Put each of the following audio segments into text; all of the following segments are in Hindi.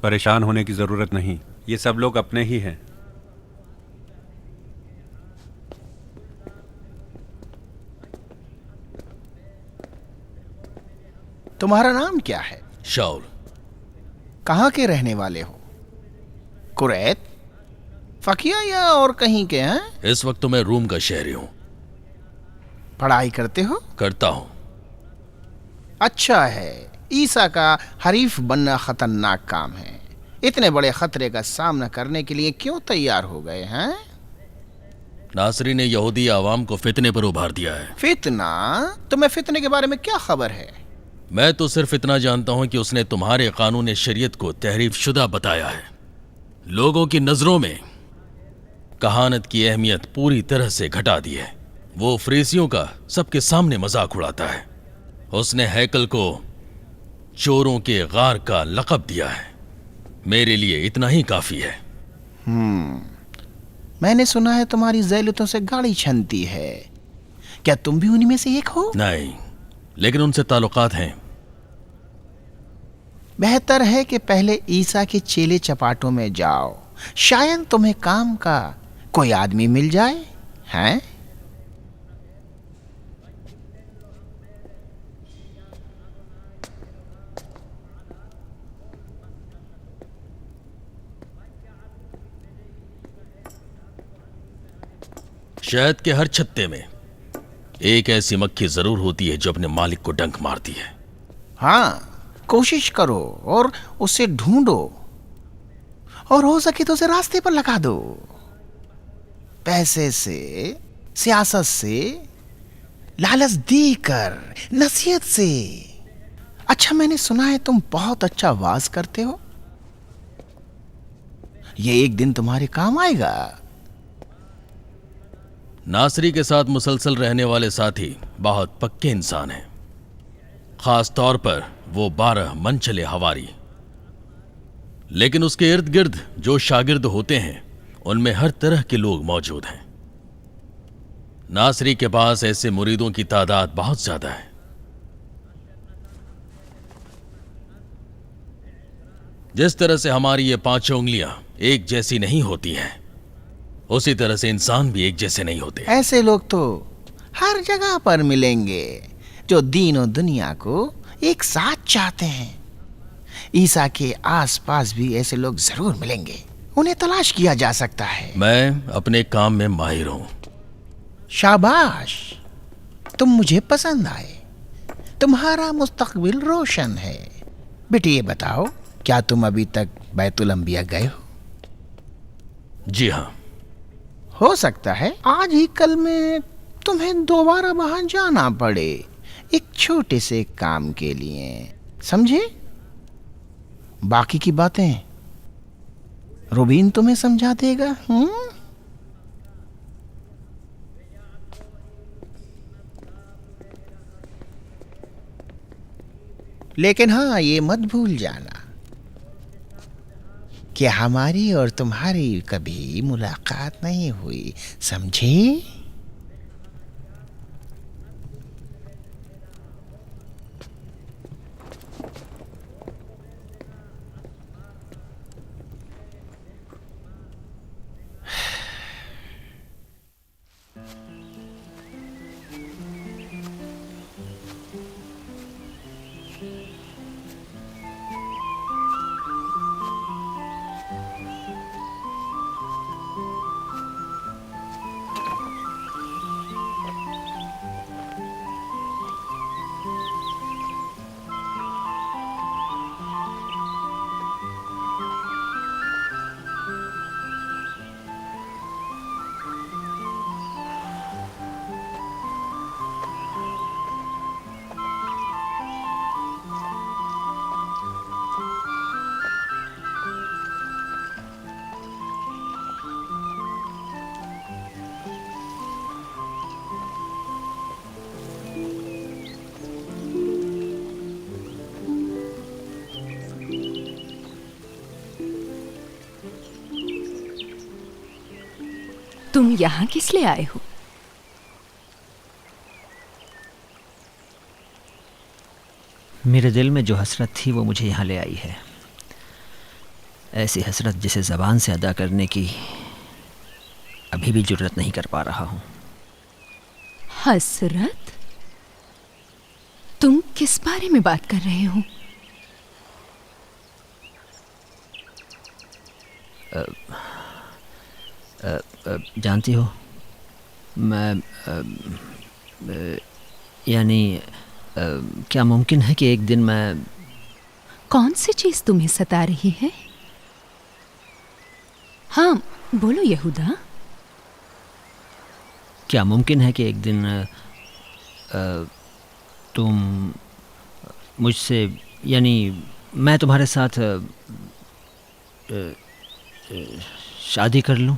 परेशान होने की जरूरत नहीं, ये सब लोग अपने ही हैं। तुम्हारा नाम क्या है? शाउल। कहाँ के रहने वाले हो? कुरैत, फकिया या और कहीं के हैं? इस वक्त तो मैं रूम का शहरी हूं। पढ़ाई करते हो? करता हूं। अच्छा है। ईसा का हरीफ बनना खतरनाक काम है। इतने बड़े खतरे का सामना करने के लिए क्यों तैयार हो गए हैं? नासरी ने यहूदी आवाम को फितने पर उभार दिया है। फितना? तुम्हें फितने के बारे में क्या खबर है? मैं तो सिर्फ इतना जानता हूं कि उसने तुम्हारे कानून शरीयत को तहरीफ शुदा बताया है। लोगों की नजरों में कहानत की अहमियत पूरी तरह से घटा दी है। वो फरीसियों का सबके सामने मजाक उड़ाता है। उसने हैकल को चोरों के गार का लक़ब दिया है। मेरे लिए इतना ही काफी है। मैंने सुना है तुम्हारी ज़ैलतों से गाड़ी छनती है। क्या तुम भी उन्हीं में से एक हो? नहीं, लेकिन उनसे ताल्लुकात हैं। बेहतर है कि पहले ईसा के चेले चपाटों में जाओ। शायद तुम्हें काम का कोई आदमी मिल जाए। हैं? शहद के हर छत्ते में एक ऐसी मक्खी जरूर होती है जो अपने मालिक को डंक मारती है। हाँ, कोशिश करो और उसे ढूंढो, और हो सके तो उसे रास्ते पर लगा दो। पैसे से, सियासत से, लालच देकर, नसीहत से। अच्छा, मैंने सुना है तुम बहुत अच्छा वाज करते हो। ये एक दिन तुम्हारे काम आएगा। नासरी के साथ मुसलसल रहने वाले साथी बहुत पक्के इंसान हैं। खास तौर पर वो 12 मनचले हवारी। लेकिन उसके इर्द गिर्द जो शागिर्द होते हैं उनमें हर तरह के लोग मौजूद हैं। नासरी के पास ऐसे मुरीदों की तादाद बहुत ज्यादा है। जिस तरह से हमारी ये 5 उंगलियां एक जैसी नहीं होती हैं, उसी तरह से इंसान भी एक जैसे नहीं होते। ऐसे लोग तो हर जगह पर मिलेंगे जो दीन और दुनिया को एक साथ चाहते हैं। ईसा के आसपास भी ऐसे लोग जरूर मिलेंगे। उन्हें तलाश किया जा सकता है। मैं अपने काम में माहिर हूं। शाबाश, तुम मुझे पसंद आए। तुम्हारा मुस्तकबिल रोशन है। बेटी, ये बताओ, क्या तुम अभी तक बैतुल अंबिया गए हो? जी हां। हो सकता है आज ही कल में तुम्हें दोबारा वहां जाना पड़े, एक छोटे से काम के लिए, समझे? बाकी की बातें रुबीन तुम्हें समझा देगा। लेकिन हाँ, ये मत भूल जाना कि हमारी और तुम्हारी कभी मुलाकात नहीं हुई, समझे? तुम यहाँ किस लिए आए हो? मेरे दिल में जो हसरत थी वो मुझे यहाँ ले आई है। ऐसी हसरत जिसे ज़बान से अदा करने की अभी भी जुर्रत नहीं कर पा रहा हूँ। हसरत? तुम किस बारे में बात कर रहे हो? जानती हो, मैं यानी क्या मुमकिन है कि एक दिन मैं... कौन सी चीज तुम्हें सता रही है? हाँ, बोलो यहूदा। क्या मुमकिन है कि एक दिन तुम मुझसे, यानी मैं तुम्हारे साथ शादी कर लूं?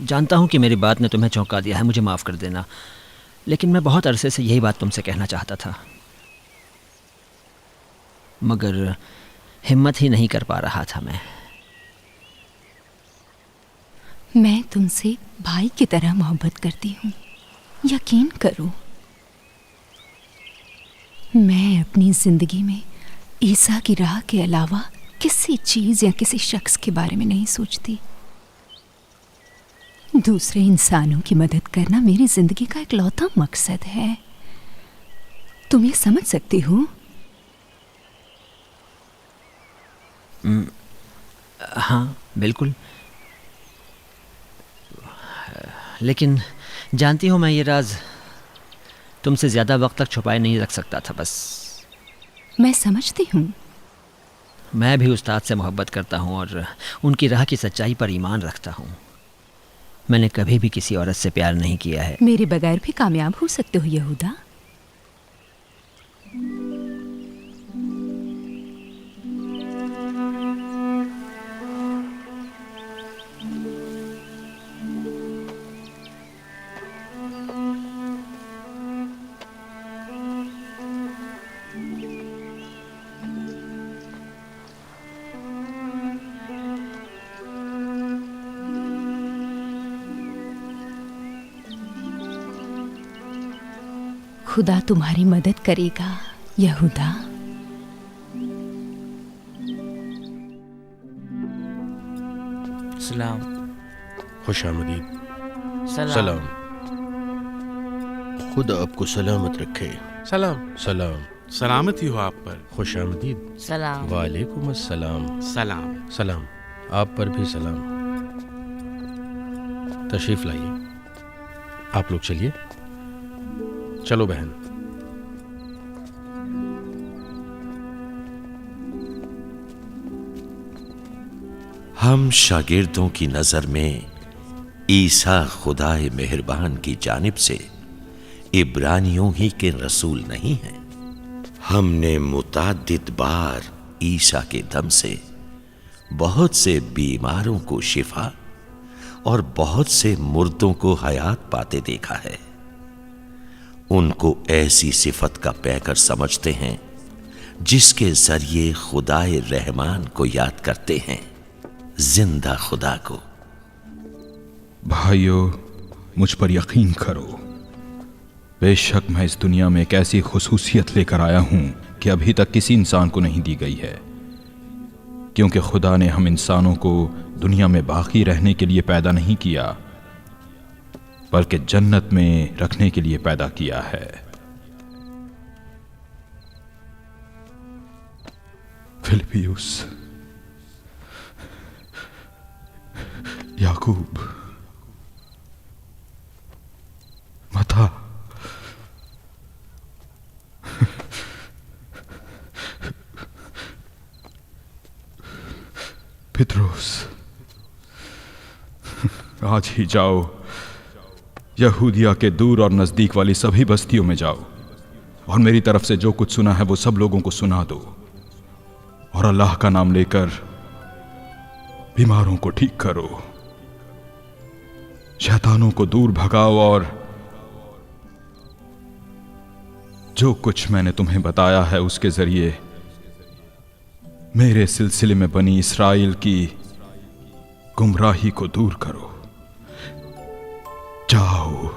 जानता हूं कि मेरी बात ने तुम्हें चौंका दिया है, मुझे माफ़ कर देना, लेकिन मैं बहुत अरसे से यही बात तुमसे कहना चाहता था, मगर हिम्मत ही नहीं कर पा रहा था। मैं तुमसे भाई की तरह मोहब्बत करती हूँ, यकीन करो। मैं अपनी जिंदगी में ईसा की राह के अलावा किसी चीज या किसी शख्स के बारे में नहीं सोचती। दूसरे इंसानों की मदद करना मेरी जिंदगी का इकलौता मकसद है। तुम ये समझ सकती हो? हाँ, बिल्कुल। लेकिन जानती हो, मैं ये राज तुमसे ज़्यादा वक्त तक छुपाए नहीं रख सकता था। बस मैं समझती हूँ। मैं भी उस्ताद से मोहब्बत करता हूँ और उनकी राह की सच्चाई पर ईमान रखता हूँ। मैंने कभी भी किसी औरत से प्यार नहीं किया है। मेरे बगैर भी कामयाब हो सकते हो यहूदा। खुदा तुम्हारी मदद करेगा यहूदा। सलाम। खुशामदीद। सलाम। खुदा आपको सलामत रखे। सलाम। सलाम। सलामती हो आप पर। खुशामदीद। सलाम। वालेकुम अस्सलाम। सलाम। सलाम। आप पर भी सलाम। तशरीफ लाइए। आप लोग चलिए। चलो बहन। हम शागिर्दों की नजर में ईसा खुदाए मेहरबान की जानिब से इब्रानियों ही के रसूल नहीं हैं। हमने मुताद्दिद बार ईसा के दम से बहुत से बीमारों को शिफा और बहुत से मुर्दों को हयात पाते देखा है। उनको ऐसी सिफत का पैकर समझते हैं जिसके जरिए खुदाए रहमान को याद करते हैं, जिंदा खुदा को। भाइयों, मुझ पर यकीन करो, बेशक मैं इस दुनिया में एक ऐसी खुसूसियत लेकर आया हूं कि अभी तक किसी इंसान को नहीं दी गई है, क्योंकि खुदा ने हम इंसानों को दुनिया में बाकी रहने के लिए पैदा नहीं किया, बल्कि जन्नत में रखने के लिए पैदा किया है। फिलिपियुस, याकूब, मत्ता, पित्रोस, आज ही जाओ, यहूदिया के दूर और नजदीक वाली सभी बस्तियों में जाओ और मेरी तरफ से जो कुछ सुना है वो सब लोगों को सुना दो, और अल्लाह का नाम लेकर बीमारों को ठीक करो, शैतानों को दूर भगाओ, और जो कुछ मैंने तुम्हें बताया है उसके जरिए मेरे सिलसिले में बनी इस्राएल की गुमराही को दूर करो। जाओ।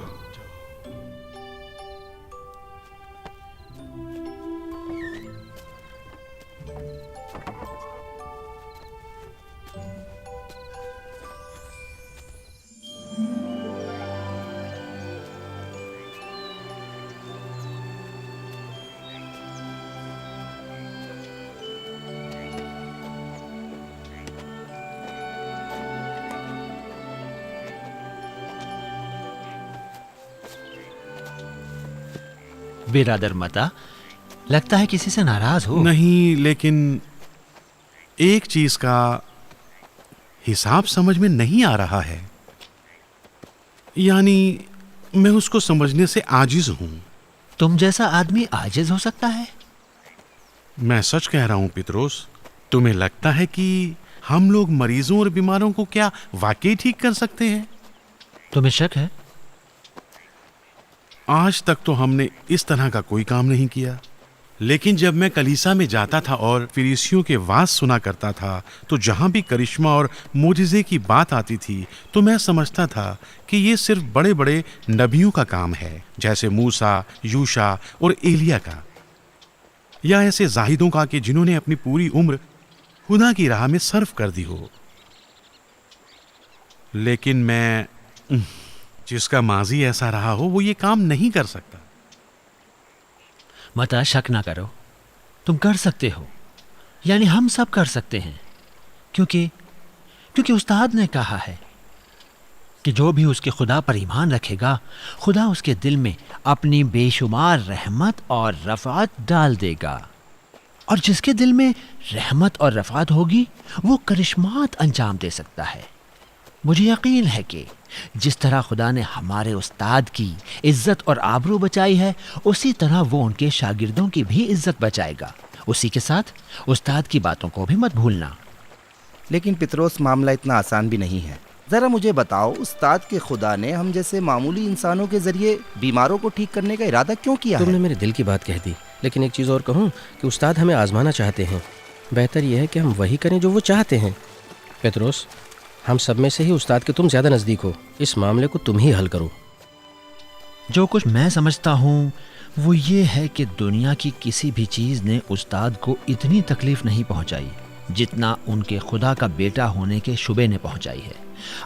बिरादर मता, लगता है किसी से नाराज हो। नहीं, लेकिन एक चीज का हिसाब समझ में नहीं आ रहा है। यानी मैं उसको समझने से आजिज हूं। तुम जैसा आदमी आजिज हो सकता है? मैं सच कह रहा हूं पित्रोस। तुम्हें लगता है कि हम लोग मरीजों और बीमारों को क्या वाकई ठीक कर सकते हैं? तुम्हें शक है? आज तक तो हमने इस तरह का कोई काम नहीं किया, लेकिन जब मैं कलीसा में जाता था और फरीसियों के वाज सुना करता था, तो जहां भी करिश्मा और मोजिज़े की बात आती थी तो मैं समझता था कि ये सिर्फ बड़े बड़े नबियों का काम है, जैसे मूसा, यूशा और एलिया का, या ऐसे जाहिदों का कि जिन्होंने अपनी पूरी उम्र खुदा की राह में सर्फ कर दी हो। लेकिन मैं जिसका माजी ऐसा रहा हो वो ये काम नहीं कर सकता। मता, शक ना करो, तुम कर सकते हो, यानी हम सब कर सकते हैं, क्योंकि उस्ताद ने कहा है कि जो भी उसके खुदा पर ईमान रखेगा, खुदा उसके दिल में अपनी बेशुमार रहमत और रफ़ात डाल देगा, और जिसके दिल में रहमत और रफ़ात होगी वो करिश्मात अंजाम दे सकता है। मुझे यकीन है कि जिस तरह खुदा ने हमारे उस्ताद की इज्जत और आबरू बचाई है, उसी तरह वो उनके शागिर्दों की भी इज्जत बचाएगा। उसी के साथ उस्ताद की बातों को भी मत भूलना। लेकिन पित्रोस, मामला इतना आसान भी नहीं है। ज़रा मुझे बताओ, उस्ताद के खुदा ने हम जैसे मामूली इंसानों के ज़रिए बीमारों को ठीक करने का इरादा क्यों किया है? तुमने मेरे दिल की बात कह दी, लेकिन एक चीज़ और कहूँ कि उस्ताद हमें आजमाना चाहते हैं। बेहतर यह है कि हम वही करें जो वो चाहते हैं। पेत्रोस, हम सब में से ही उस्ताद के तुम ज़्यादा नज़दीक हो, इस मामले को तुम ही हल करो। जो कुछ मैं समझता हूँ वो ये है कि दुनिया की किसी भी चीज़ ने उस्ताद को इतनी तकलीफ़ नहीं पहुँचाई जितना उनके खुदा का बेटा होने के शुबे ने पहुँचाई है।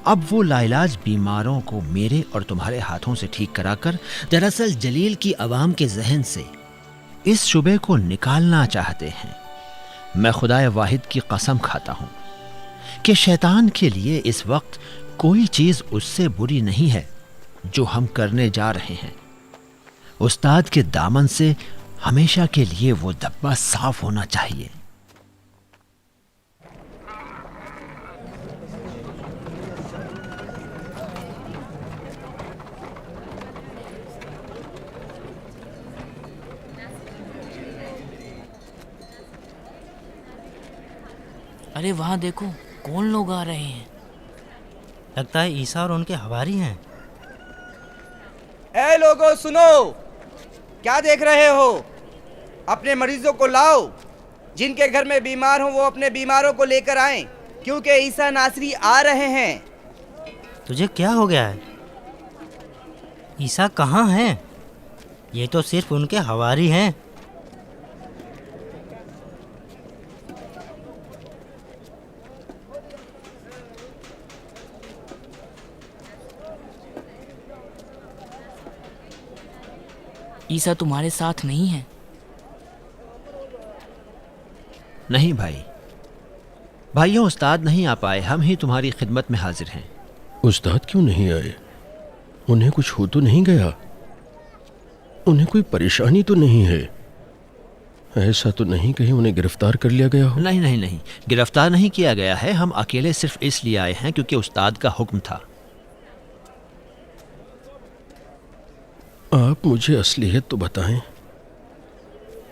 अब वो लाइलाज बीमारों को मेरे और तुम्हारे हाथों से ठीक कराकर दरअसल जलील की आवाम के जहन से इस शुबे को निकालना चाहते हैं। मैं खुदाए वाहिद की कसम खाता हूँ कि शैतान के लिए इस वक्त कोई चीज़ उससे बुरी नहीं है जो हम करने जा रहे हैं। उस्ताद के दामन से हमेशा के लिए वो धब्बा साफ होना चाहिए। अरे वहाँ देखो, कौन लोग आ रहे हैं? लगता है ईसा और उनके हवारी हैं। ए लोगों, सुनो, क्या देख रहे हो? अपने मरीजों को लाओ। जिनके घर में बीमार हो वो अपने बीमारों को लेकर आएं, क्योंकि ईसा नासरी आ रहे हैं। तुझे क्या हो गया है? ईसा कहाँ हैं? ये तो सिर्फ उनके हवारी हैं। ईसा तुम्हारे साथ नहीं है? नहीं भाई, भाइयों, उस्ताद नहीं आ पाए, हम ही तुम्हारी खिदमत में हाजिर हैं। उस्ताद क्यों नहीं आए? उन्हें कुछ हो तो नहीं गया? उन्हें कोई परेशानी तो नहीं है? ऐसा तो नहीं कहीं उन्हें गिरफ्तार कर लिया गया हो? नहीं नहीं नहीं, गिरफ्तार नहीं किया गया है। हम अकेले सिर्फ इसलिए आए हैं क्योंकि उस्ताद का हुक्म था। आप मुझे असलियत तो बताएं,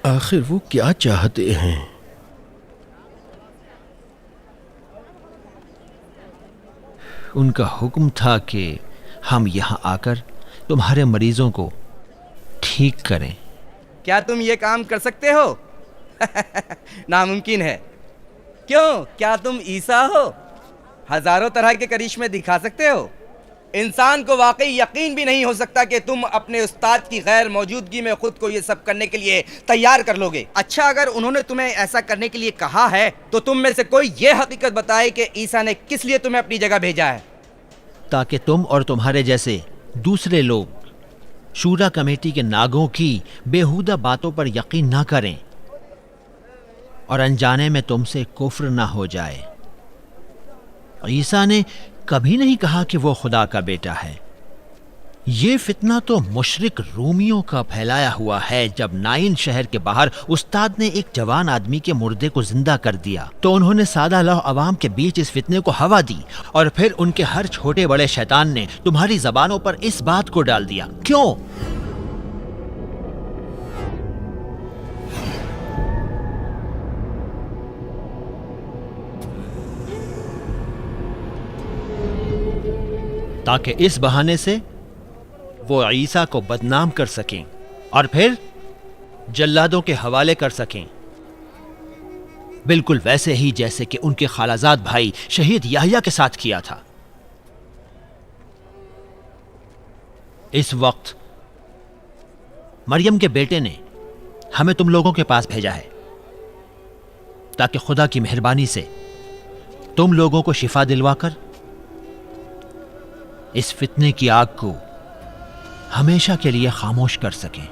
आखिर वो क्या चाहते हैं? उनका हुक्म था कि हम यहाँ आकर तुम्हारे मरीजों को ठीक करें। क्या तुम ये काम कर सकते हो? नामुमकिन है। क्यों? क्या तुम ईसा हो? हजारों तरह के करिश्मे दिखा सकते हो। इंसान को वाकई यकीन भी नहीं हो सकता कि तुम अपने उस्ताद की गैर मौजूदगी में खुद को ये सब करने के लिए तैयार कर लोगे। अच्छा, अगर उन्होंने तुम्हें ऐसा करने के लिए कहा है तो तुम में से कोई ये हकीकत बताए कि ईसा ने किस लिए तुम्हें अपनी जगह भेजा है? ताकि तुम और तुम्हारे जैसे दूसरे लोग शूरा कमेटी के नागों की बेहुदा बातों पर यकीन ना करें और अनजाने में तुमसे कुफ्र ना हो जाए। ईसा ने कभी नहीं कहा कि वो खुदा का बेटा है। ये फितना तो मुशरिक रूमियों का फैलाया हुआ है। जब नाइन शहर के बाहर उस्ताद ने एक जवान आदमी के मुर्दे को जिंदा कर दिया तो उन्होंने सादा लौह अवाम के बीच इस फितने को हवा दी, और फिर उनके हर छोटे बड़े शैतान ने तुम्हारी जबानों पर इस बात को डाल दिया। क्यों? ताकि इस बहाने से वो ईसा को बदनाम कर सकें और फिर जल्लादों के हवाले कर सकें, बिल्कुल वैसे ही जैसे कि उनके खालाजाद भाई शहीद याह्या के साथ किया था। इस वक्त मरियम के बेटे ने हमें तुम लोगों के पास भेजा है ताकि खुदा की मेहरबानी से तुम लोगों को शिफा दिलवाकर इस फितने की आग को हमेशा के लिए खामोश कर सकें।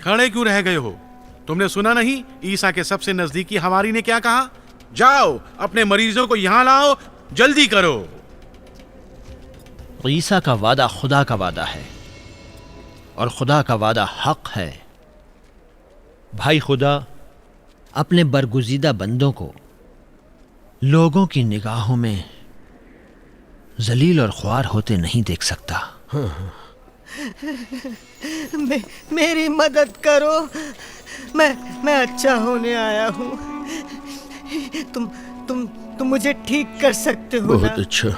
खड़े क्यों रह गए हो? तुमने सुना नहीं ईसा के सबसे नजदीकी हवारी ने क्या कहा? जाओ अपने मरीजों को यहां लाओ, जल्दी करो। ईसा का वादा खुदा का वादा है और खुदा का वादा हक है। भाई खुदा अपने बरगुज़ीदा बंदों को लोगों की निगाहों में जलील और ख्वार होते नहीं देख सकता। मेरी मदद करो, मैं अच्छा होने आया हूँ। तुम मुझे ठीक कर सकते हो बहुत अच्छा,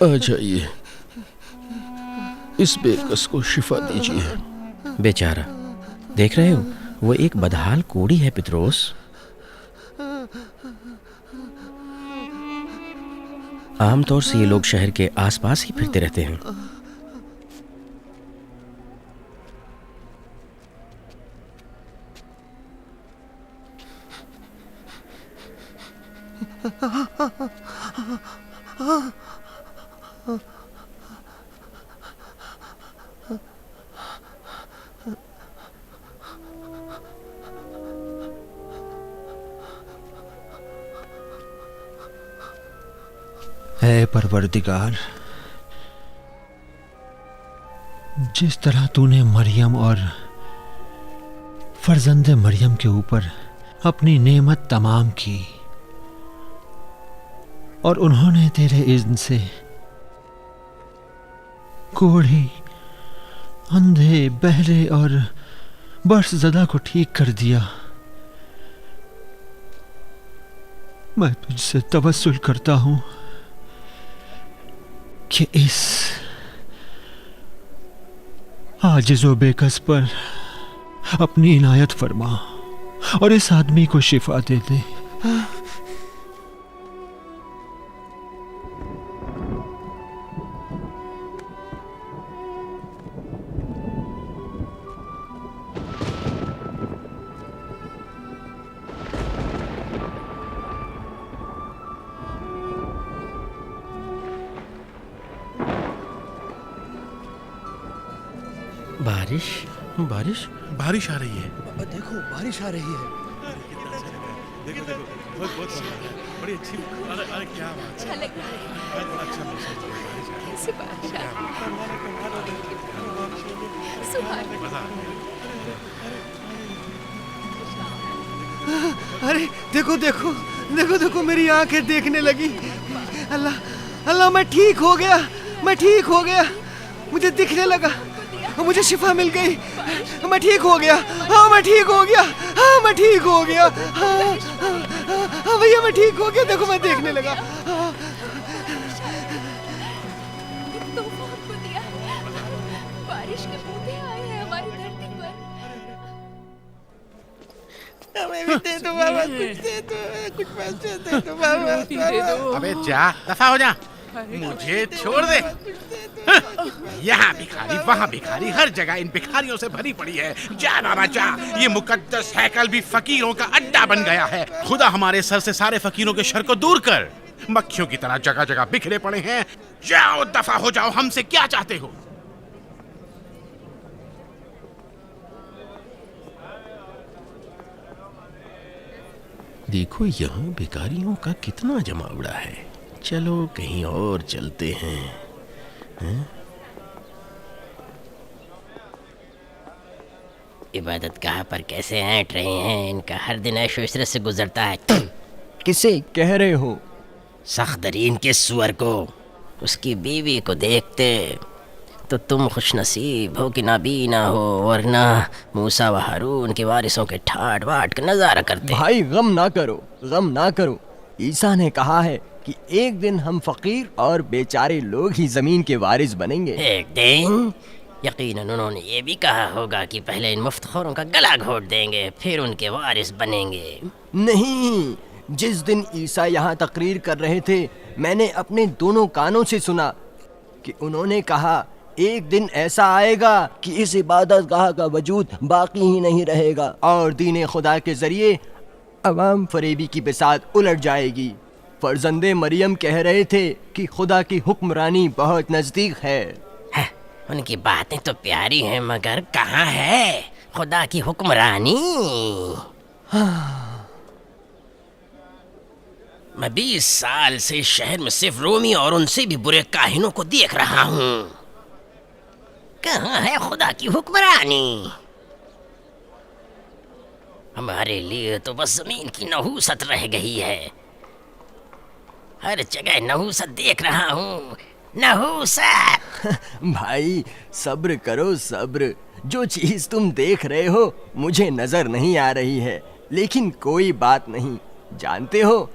आ जाइए, इस बेकस को शिफा दीजिए। बेचारा, देख रहे हो वो एक बदहाल कोड़ी है पित्रोस। आमतौर से ये लोग शहर के आसपास ही फिरते रहते हैं। ऐ परवरदिगार, जिस तरह तूने मरियम और फर्जंदे मरियम के ऊपर अपनी नेमत तमाम की और उन्होंने तेरे इज़्न से कोढ़ी, अंधे, बहरे और बर्सज़दा को ठीक कर दिया, मैं तुझसे तवस्सुल करता हूं कि इस आजिज़ो बेकस पर अपनी इनायत फरमा और इस आदमी को शिफा दे दे। बारिश बारिश बारिश आ रही है। देखो बारिश आ रही है। देखो देखो, बहुत बड़ी अच्छी, अरे क्या बात है, बड़ा अच्छा मौसम है, कैसी बारिश आ रही है। अरे देखो देखो देखो देखो, मेरी आंखें देखने लगी। अल्लाह अल्लाह, मैं ठीक हो गया, मैं ठीक हो गया, मुझे दिखने लगा, मुझे शिफा मिल गई, मैं ठीक हो गया। हाँ मैं ठीक हो गया, हाँ मैं ठीक हो गया, हाँ भैया मैं ठीक हो गया, देखो मैं देखने लगा। तूफान को दिया, बारिश के बूंदे आए हैं हमारी धरती पर। हमें भी दे दो बाबा, कुछ दे दो, कुछ पैसे दे दो बाबा। अबे जा, दफा हो जा, मुझे छोड़ दे। यहाँ भिखारी, वहाँ भिखारी, हर जगह इन भिखारियों से भरी पड़ी है। जा बाबा जा, ये मुकद्दस हैकल भी फकीरों का अड्डा बन गया है। खुदा हमारे सर से सारे फकीरों के शर को दूर कर। मक्खियों की तरह जगह जगह बिखरे पड़े हैं। जाओ, दफा हो जाओ, हमसे क्या चाहते हो? देखो यहाँ भिखारियों का कितना जमावड़ा है। चलो कहीं और चलते हैं। इबादतगाह पर कैसे ऐंठ रहे हैं, इनका हर दिन ऐशो इशरत से गुजरता है। किसे कह रहे हो? सख्दरीन के सुअर को। उसकी बीवी को देखते तो तुम खुशनसीब हो कि नाबीना हो, वरना मूसा व हारून के वारिसों के ठाट बाट का नजारा करते। भाई गम ना करो, गम ना करो। ईसा ने कहा है कि एक दिन हम फकीर और बेचारे लोग ही जमीन के वारिस बनेंगे। एक दिन यकीनन उन्होंने ये भी कहा होगा कि पहले इन मुफ्तखोरों का गला घोट देंगे, फिर उनके वारिस बनेंगे। नहीं, जिस दिन ईसा यहाँ तकरीर कर रहे थे, मैंने अपने दोनों कानों से सुना कि उन्होंने कहा एक दिन ऐसा आएगा कि इस इबादतगाह का वजूद बाकी ही नहीं रहेगा और दीन खुदा के जरिए अवाम फरेबी की बिसात उलट जाएगी। फर्जंदे मरियम कह रहे थे कि खुदा की हुक्मरानी बहुत नजदीक है। उनकी बातें तो प्यारी हैं, मगर कहाँ है खुदा की हुक्मरानी? मैं 20 साल से शहर में सिर्फ रोमी और उनसे भी बुरे काहिनों को देख रहा हूँ। कहाँ है खुदा की हुक्मरानी? हमारे लिए तो बस जमीन की नहूसत रह गई है। हर जगह नहूसत देख रहा हूँ, नहूसत। भाई सब्र करो, सब्र। जो चीज तुम देख रहे हो मुझे नजर नहीं आ रही है, लेकिन कोई बात नहीं। जानते हो,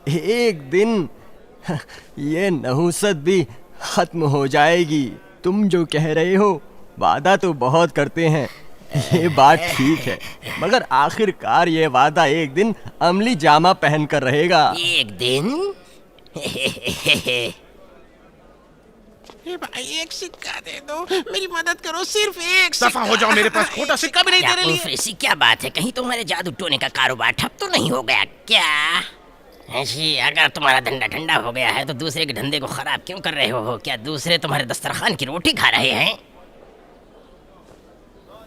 एक दिन ये नहूसत भी खत्म हो जाएगी। तुम जो कह रहे हो, वादा तो बहुत करते हैं, ये बात ठीक है, मगर आखिरकार ये वादा एक दिन अमली जामा पहन कर रहेगा। एक दिन? भाई एक सिक्का दे दो, मेरी मदद करो, सिर्फ एक सिक्का। दफा हो जाओ, मेरे पास खोटा सिक्का भी नहीं तेरे लिए। फरीसी क्या बात है, कहीं तुम्हारे जादू टोने का कारोबार ठप तो नहीं हो गया क्या? जी, अगर तुम्हारा धंधा ठंडा हो गया है तो दूसरे के धंधे को खराब क्यों कर रहे हो? क्या दूसरे तुम्हारे दस्तरखान की रोटी खा रहे हैं?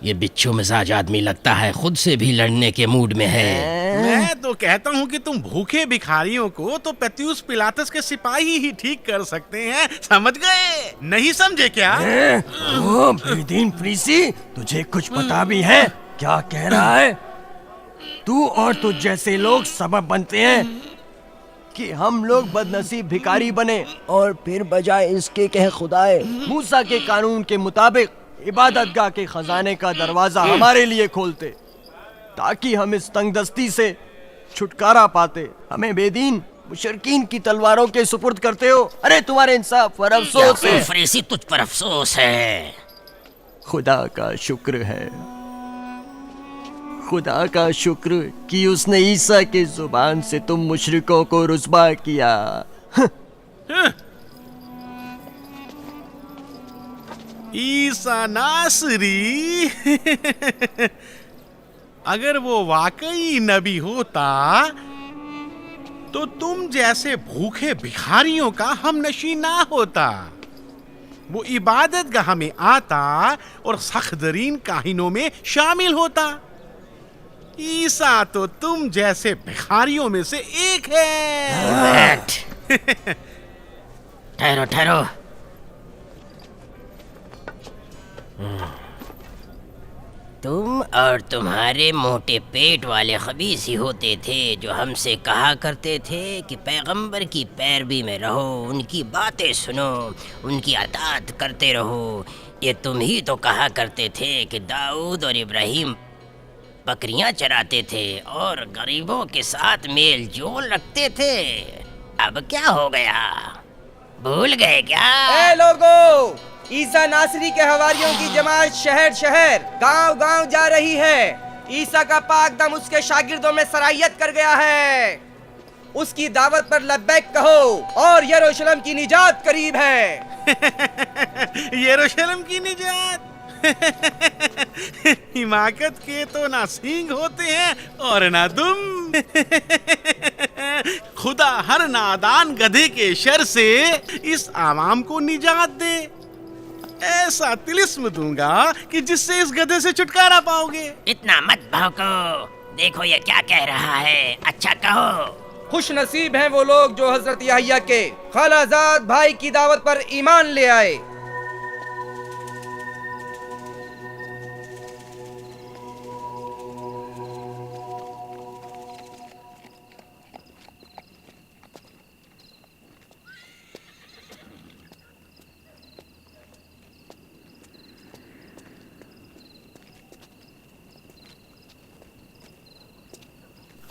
ये बिच्छू मिजाज आदमी लगता है खुद से भी लड़ने के मूड में है। मैं तो कहता हूँ कि तुम भूखे भिखारियों को तो पेत्यूस पिलातस के सिपाही ही ठीक कर सकते हैं, समझ गए? नहीं समझे क्या? ओ बेदीन फरीसी, तुझे कुछ पता भी है क्या कह रहा है? तू और तुझ जैसे लोग सबब बनते हैं कि हम लोग बदनसीब भिखारी बने और फिर बजाय इसके कहे खुदाए मूसा के कानून के मुताबिक इबादतगाह के खजाने का दरवाजा हमारे लिए खोलते, ताकि हम इस तंगदस्ती से छुटकारा पाते। हमें बेदीन मुशरकीन की तलवारों के सुपुर्द करते हो। अरे तुम्हारे इंसाफ पर अफसोस है। फरीसी, तुझ पर अफसोस है। खुदा का शुक्र है, खुदा का शुक्र कि उसने ईसा के जुबान से तुम मुशरिकों को रुस्वा किया। ईसा नासरी अगर वो वाकई नबी होता तो तुम जैसे भूखे भिखारियों का हमनशी ना होता। वो इबादतगाह में आता और सख्तरीन काहिनों में शामिल होता। ईसा तो तुम जैसे भिखारियों में से एक है। ठहरो ठहरो। तुम और तुम्हारे मोटे पेट वाले खबीस ही होते थे जो हमसे कहा करते थे कि पैगंबर की पैरवी में रहो, उनकी बातें सुनो, उनकी अतात करते रहो। ये तुम ही तो कहा करते थे कि दाऊद और इब्राहिम बकरियां चराते थे और गरीबों के साथ मेल जोल रखते थे। अब क्या हो गया, भूल गए क्या? ए लोगो, ईसा नासरी के हवारियों की जमात शहर शहर गांव गांव जा रही है। ईसा का पाक दम उसके शागिर्दों में सरायत कर गया है। उसकी दावत पर लब्बैक कहो और यरूशलेम की निजात करीब है। यरूशलेम की निजात हिमाकत के तो ना सींग होते हैं और ना दुम। खुदा हर नादान गधे के शर से इस आवाम को निजात दे। ऐसा तिलिस्म दूंगा कि जिससे इस गधे से छुटकारा पाओगे। इतना मत भौंको, देखो ये क्या कह रहा है, अच्छा कहो। खुश नसीब हैं वो लोग जो हजरत याहिया के खालाजाद भाई की दावत पर ईमान ले आए।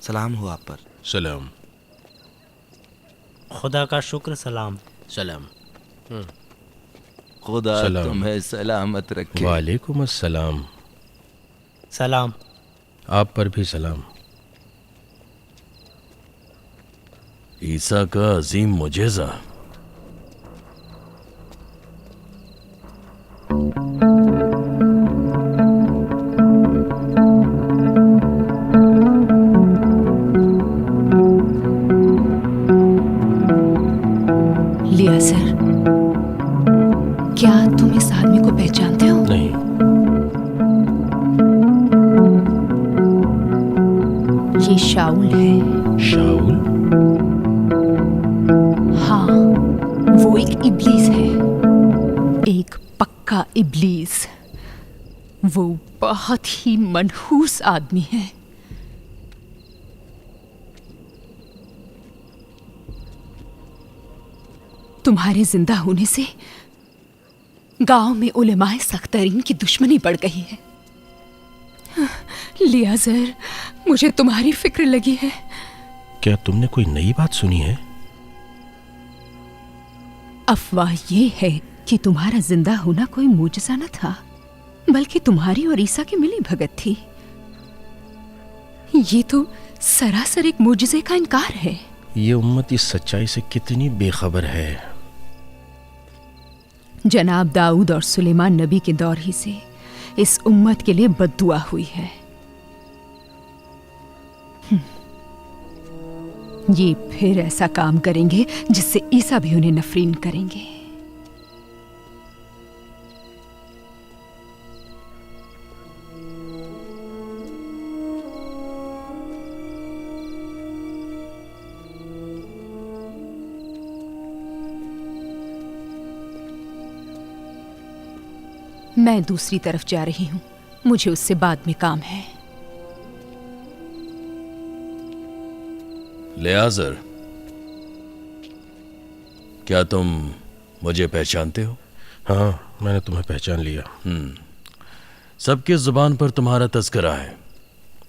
सलाम हो आप पर। सलाम। खुदा का शुक्र, सलाम। सलाम। खुदा सलाम। तुम्हें सलामत रखे। वालेकुम अस्सलाम। सलाम। आप पर भी सलाम। ईसा का अजीम मुजेजा। लियाज़र, क्या तुम इस आदमी को पहचानते हो? नहीं। ये शाऊल है। शाऊल? हाँ, वो एक इब्लीस है, एक पक्का इब्लीस। वो बहुत ही मनहूस आदमी है। तुम्हारे जिंदा होने से गांव में उलेमाए सख्तरीन की दुश्मनी बढ़ गई है। लियाज़र, मुझे तुम्हारी फिक्र लगी है। क्या तुमने कोई नई बात सुनी है? अफवाह ये है कि तुम्हारा जिंदा होना कोई मुजज़ा न था, बल्कि तुम्हारी और ईसा की मिली भगत थी। ये तो सरासर एक मुजज़े का इनकार है। ये उम्मत इस सच्चाई से कितनी बेखबर है। जनाब दाऊद और सुलेमान नबी के दौर ही से इस उम्मत के लिए बद्दुआ हुई है। ये फिर ऐसा काम करेंगे जिससे ईसा भी उन्हें नफरीन करेंगे। मैं दूसरी तरफ जा रही हूं, मुझे उससे बाद में काम है। लियाज़र, क्या तुम मुझे पहचानते हो? हाँ, मैंने तुम्हें पहचान लिया। सबकी जुबान पर तुम्हारा तज़किरा है।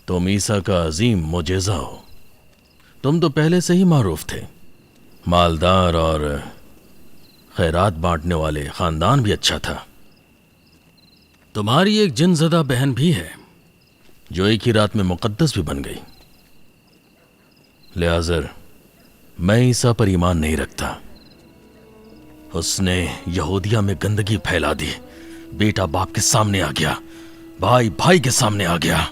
तुम ईसा का अजीम मुजेज़ा हो। तुम तो पहले से ही मारूफ थे। मालदार और खैरात बांटने वाले खानदान भी अच्छा था। तुम्हारी एक जिनज़दा बहन भी है जो एक ही रात में मुक़द्दस भी बन गई। लियाज़र, मैं ईसा पर ईमान नहीं रखता। उसने यहूदिया में गंदगी फैला दी। बेटा बाप के सामने आ गया, भाई भाई के सामने आ गया।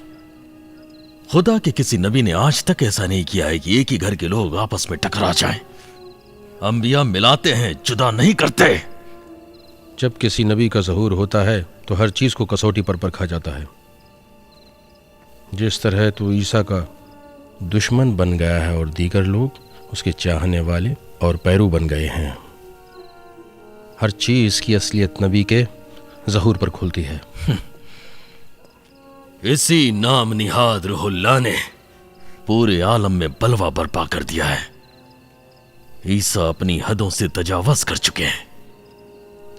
खुदा के किसी नबी ने आज तक ऐसा नहीं किया है कि एक ही घर के लोग आपस में टकरा जाएं। अंबिया मिलाते हैं, जुदा नहीं करते। जब किसी नबी का ज़हूर होता है तो हर चीज को कसौटी पर परखा जाता है। जिस तरह तो ईसा का दुश्मन बन गया है और दीगर लोग उसके चाहने वाले और पैरू बन गए हैं। हर चीज की असलियत नबी के ज़हूर पर खुलती है। इसी नाम निहाद रुहुल्लाह ने पूरे आलम में बलवा बर्पा कर दिया है। ईसा अपनी हदों से तजावज़ कर चुके हैं।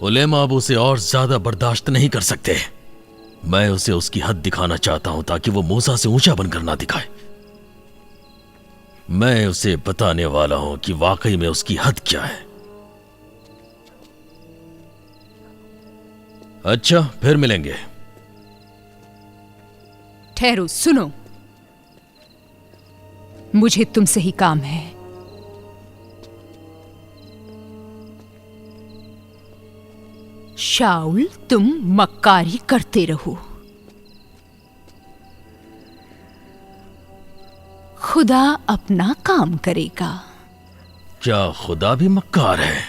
उलेमा अब उसे और ज्यादा बर्दाश्त नहीं कर सकते। मैं उसे उसकी हद दिखाना चाहता हूं ताकि वो मूसा से ऊंचा बनकर ना दिखाए। मैं उसे बताने वाला हूं कि वाकई में उसकी हद क्या है। अच्छा, फिर मिलेंगे। ठहरो, सुनो, मुझे तुमसे ही काम है। शाऊल, तुम मक्कारी करते रहो। खुदा अपना काम करेगा। क्या खुदा भी मक्कार है?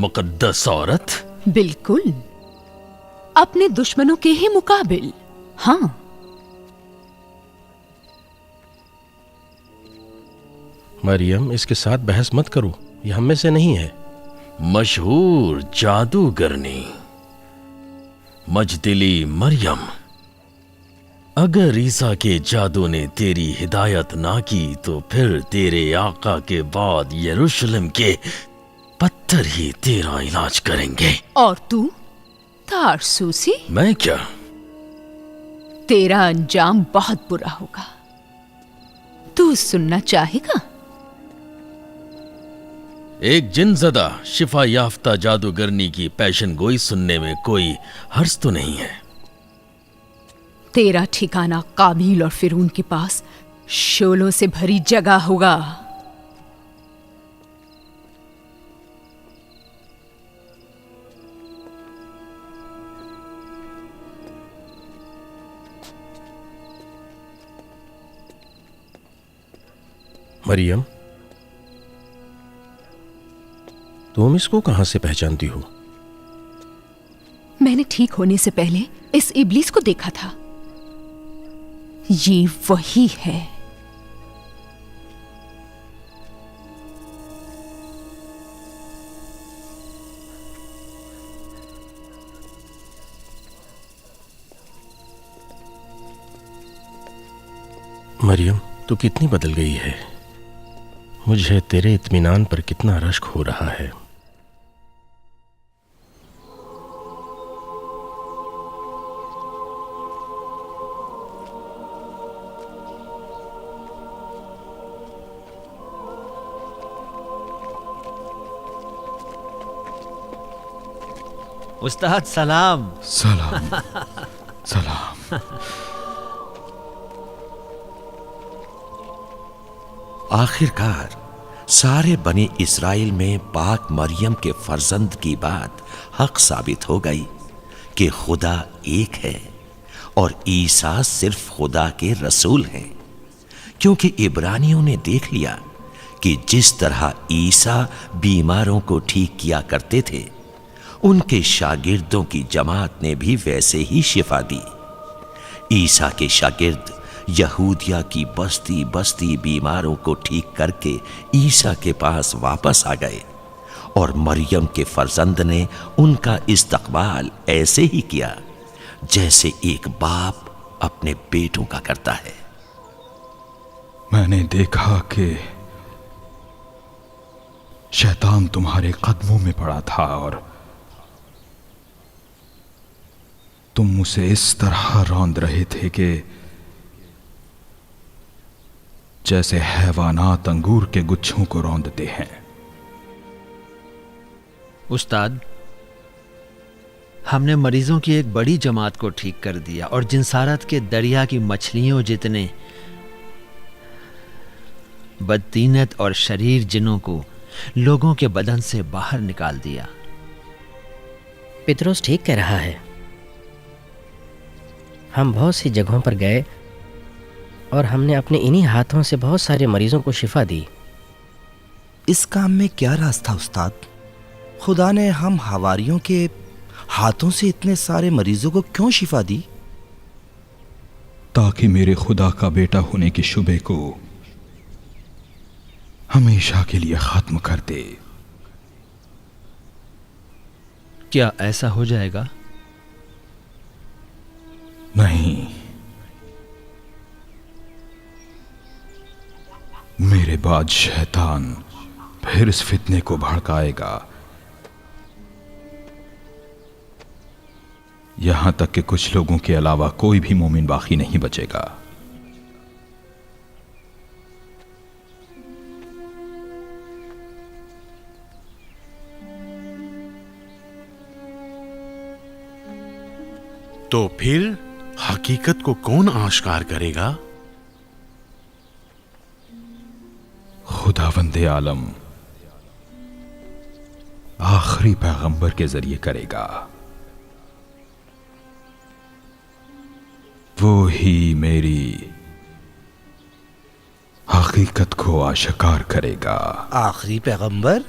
मुकद्दस औरत? बिल्कुल, अपने दुश्मनों के ही मुकाबिल। हाँ, मरियम, इसके साथ बहस मत करो, ये हम में से नहीं है। मशहूर जादूगरनी मजदिली मरियम, अगर ईसा के जादू ने तेरी हिदायत ना की तो फिर तेरे आका के बाद यरूशलेम के पत्थर ही तेरा इलाज करेंगे। और तू तारसूसी? मैं क्या? तेरा अंजाम बहुत बुरा होगा। तू सुनना चाहेगा? एक जिनज़दा शिफा याफ्ता जादूगरनी की पैशन गोई सुनने में कोई हर्ज तो नहीं है। तेरा ठिकाना काबिल और फिरौन के पास शोलों से भरी जगह होगा। मरियम, तुम इसको कहां से पहचानती हो? मैंने ठीक होने से पहले इस इब्लीस को देखा था। ये वही है। मरियम, तू कितनी बदल गई है। मुझे तेरे इत्मीनान पर कितना रश्क हो रहा है। उस्ताद सलाम। सलाम। सलाम। आखिरकार सारे बनी इस्राइल में पाक मरियम के फर्जंद की बात हक साबित हो गई कि खुदा एक है और ईसा सिर्फ खुदा के रसूल हैं, क्योंकि इब्रानियों ने देख लिया कि जिस तरह ईसा बीमारों को ठीक किया करते थे, उनके शागिर्दों की जमात ने भी वैसे ही शिफा दी। ईसा के शागिर्द यहूदिया की बस्ती बस्ती बीमारों को ठीक करके ईसा के पास वापस आ गए और मरियम के फर्जंद ने उनका इस्तकबाल ऐसे ही किया जैसे एक बाप अपने बेटों का करता है। मैंने देखा कि शैतान तुम्हारे कदमों में पड़ा था और तुम उसे इस तरह रौंद रहे थे कि जैसे हैवानात अंगूर के गुच्छों को रौंदते हैं। उस्ताद, हमने मरीजों की एक बड़ी जमात को ठीक कर दिया और जिनसारत के दरिया की मछलियों जितने बदतीनत और शरीर जिनों को लोगों के बदन से बाहर निकाल दिया। पितरोस ठीक कह रहा है। हम बहुत सी जगहों पर गए और हमने अपने इन्हीं हाथों से बहुत सारे मरीजों को शिफा दी। इस काम में क्या राज था उस्ताद? खुदा ने हम हवारियों के हाथों से इतने सारे मरीजों को क्यों शिफा दी? ताकि मेरे खुदा का बेटा होने के शुबे को हमेशा के लिए खत्म कर दे। क्या ऐसा हो जाएगा? नहीं, मेरे बाद शैतान फिर इस फितने को भड़काएगा, यहां तक कि कुछ लोगों के अलावा कोई भी मोमिन बाकी नहीं बचेगा। तो फिर हकीकत को कौन आश्कार करेगा? खुदावंदे आलम आखिरी पैगंबर के जरिए करेगा। वो ही मेरी हकीकत को आश्कार करेगा। आखिरी पैगंबर?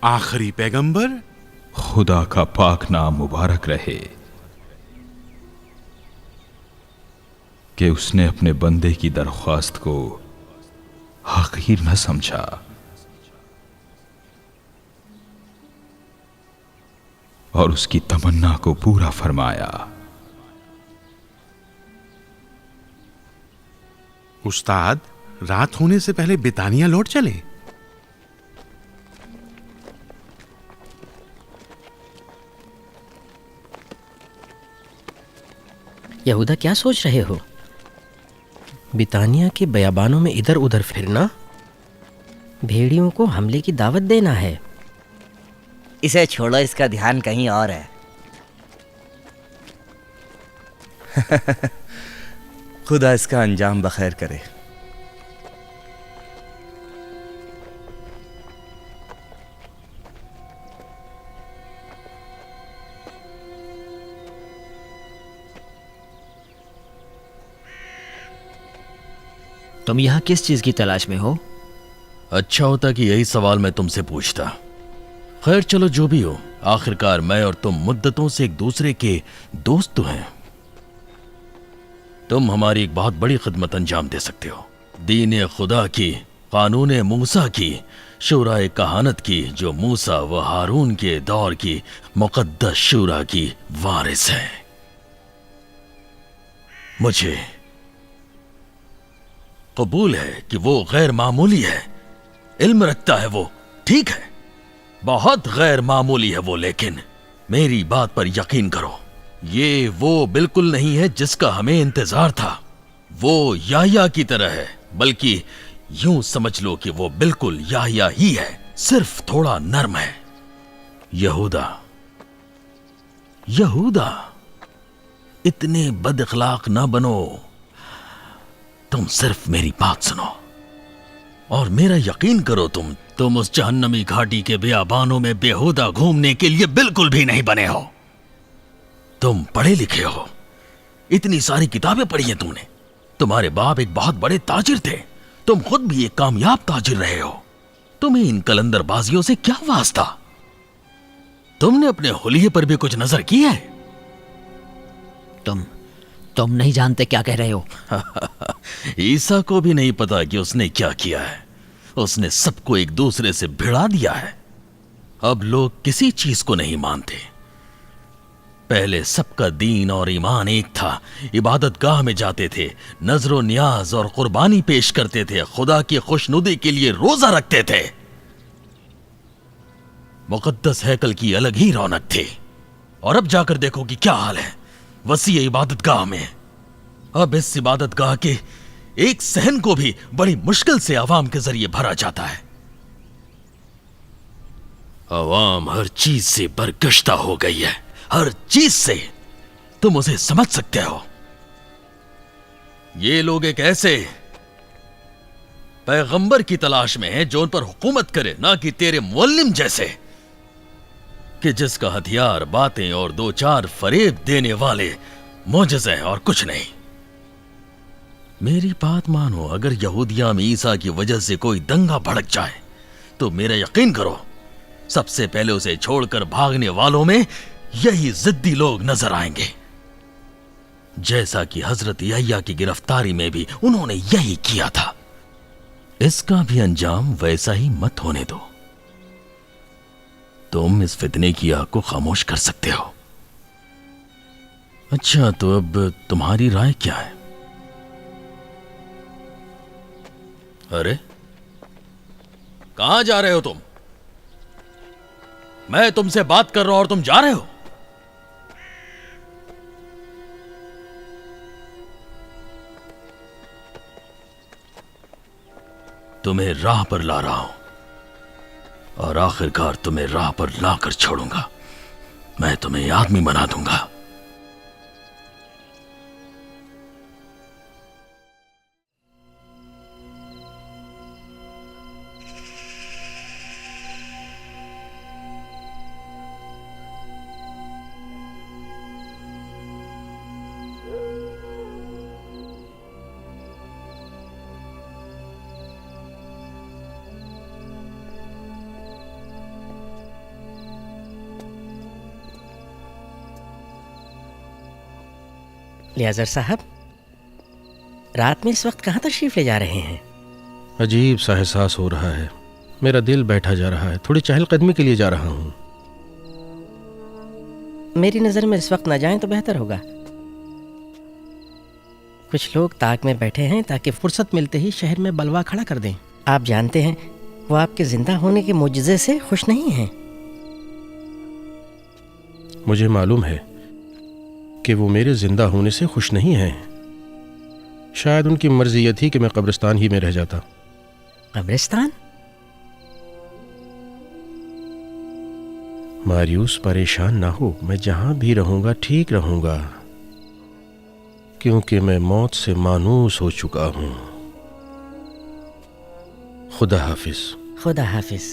आखिरी पैगंबर? खुदा का पाक नाम मुबारक रहे कि उसने अपने बंदे की दरख्वास्त को हकीर न समझा। और उसकी तमन्ना को पूरा फरमाया। उस्ताद, रात होने से पहले बितानिया लौट चले। यहूदा, क्या सोच रहे हो? बितानिया के बयाबानों में इधर उधर फिरना, भेड़ियों को हमले की दावत देना है। इसे छोड़ो, इसका ध्यान कहीं और है। खुदा इसका अंजाम बखैर करे। तुम यहाँ किस चीज की तलाश में हो? अच्छा होता कि यही सवाल मैं तुमसे पूछता। खैर चलो, जो भी हो, आखिरकार मैं और तुम मुद्दतों से एक दूसरे के दोस्त तो हैं। तुम हमारी एक बहुत बड़ी खिदमत अंजाम दे सकते हो, दीन खुदा की, कानून मूसा की, शूरा कहानत की, जो मूसा व हारून के दौर की मुकद्दस शूरा की वारिस है। मुझे कबूल है कि वो गैर मामूली है, इल्म रखता है वो, ठीक है, बहुत गैर मामूली है वो, लेकिन मेरी बात पर यकीन करो, ये वो बिल्कुल नहीं है जिसका हमें इंतजार था। वो याह्या की तरह है, बल्कि यूं समझ लो कि वो बिल्कुल याह्या ही है, सिर्फ थोड़ा नर्म है। यहूदा, यहूदा, इतने बदअखलाक ना बनो। तुम सिर्फ मेरी बात सुनो और मेरा यकीन करो, तुम उस जहन्नमी घाटी के बियाबानों में बेहुदा घूमने के लिए बिल्कुल भी नहीं बने हो। तुम पढ़े लिखे हो, इतनी सारी किताबें पढ़ी हैं तुमने, तुम्हारे बाप एक बहुत बड़े ताजिर थे, तुम खुद भी एक कामयाब ताजिर रहे हो। तुम्हें इन कलंदरबाजियों से क्या वास्ता? तुमने अपने हुलिये पर भी कुछ नजर की है? तुम नहीं जानते क्या कह रहे हो। ईसा को भी नहीं पता कि उसने क्या किया है। उसने सबको एक दूसरे से भिड़ा दिया है। अब लोग किसी चीज को नहीं मानते। पहले सबका दीन और ईमान एक था, इबादत गाह में जाते थे, नजरो नियाज और कुर्बानी पेश करते थे, खुदा की खुशनुदी के लिए रोजा रखते थे। मुकद्दस हैकल की अलग ही रौनक थी। और अब जाकर देखो कि क्या हाल है वसी इबादत गाह में। अब इस इबादत गाह के एक सहन को भी बड़ी मुश्किल से अवाम के जरिए भरा जाता है। अवाम हर चीज से बरगश्ता हो गई है, हर चीज से। तुम उसे समझ सकते हो। ये लोग एक ऐसे पैगंबर की तलाश में हैं जो उन पर हुकूमत करे, ना कि तेरे मुअल्लिम जैसे, कि जिसका हथियार बातें और दो चार फरेब देने वाले मोजज़े हैं और कुछ नहीं। मेरी बात मानो, अगर यहूदिया में ईसा की वजह से कोई दंगा भड़क जाए तो मेरा यकीन करो, सबसे पहले उसे छोड़कर भागने वालों में यही जिद्दी लोग नजर आएंगे। जैसा कि हजरत याह्या की गिरफ्तारी में भी उन्होंने यही किया था। इसका भी अंजाम वैसा ही मत होने दो। तुम इस फितने की आग को खामोश कर सकते हो। अच्छा, तो अब तुम्हारी राय क्या है? अरे कहां जा रहे हो तुम? मैं तुमसे बात कर रहा हूं और तुम जा रहे हो? तुम्हें राह पर ला रहा हूं और आखिरकार तुम्हें राह पर लाकर छोड़ूंगा। मैं तुम्हें आदमी बना दूंगा। लियाजर साहब, रात में इस वक्त कहाँ तशरीफ ले जा रहे हैं? अजीब सा एहसास हो रहा है। मेरा दिल बैठा जा रहा है। थोड़ी चहलकदमी के लिए जा रहा हूँ। मेरी नज़र में इस वक्त न जाएं तो बेहतर होगा। कुछ लोग ताक में बैठे हैं ताकि फुर्सत मिलते ही शहर में बलवा खड़ा कर दें। आप जानते हैं वो आपके जिंदा होने के मुजज़े से खुश नहीं हैं। मुझे मालूम है कि वो मेरे जिंदा होने से खुश नहीं हैं। शायद उनकी मर्जी यह थी कि मैं कब्रिस्तान ही में रह जाता। कब्रिस्तान? मायूस परेशान ना हो, मैं जहां भी रहूंगा ठीक रहूंगा, क्योंकि मैं मौत से मानूस हो चुका हूं। खुदा हाफिज। खुदा हाफिज।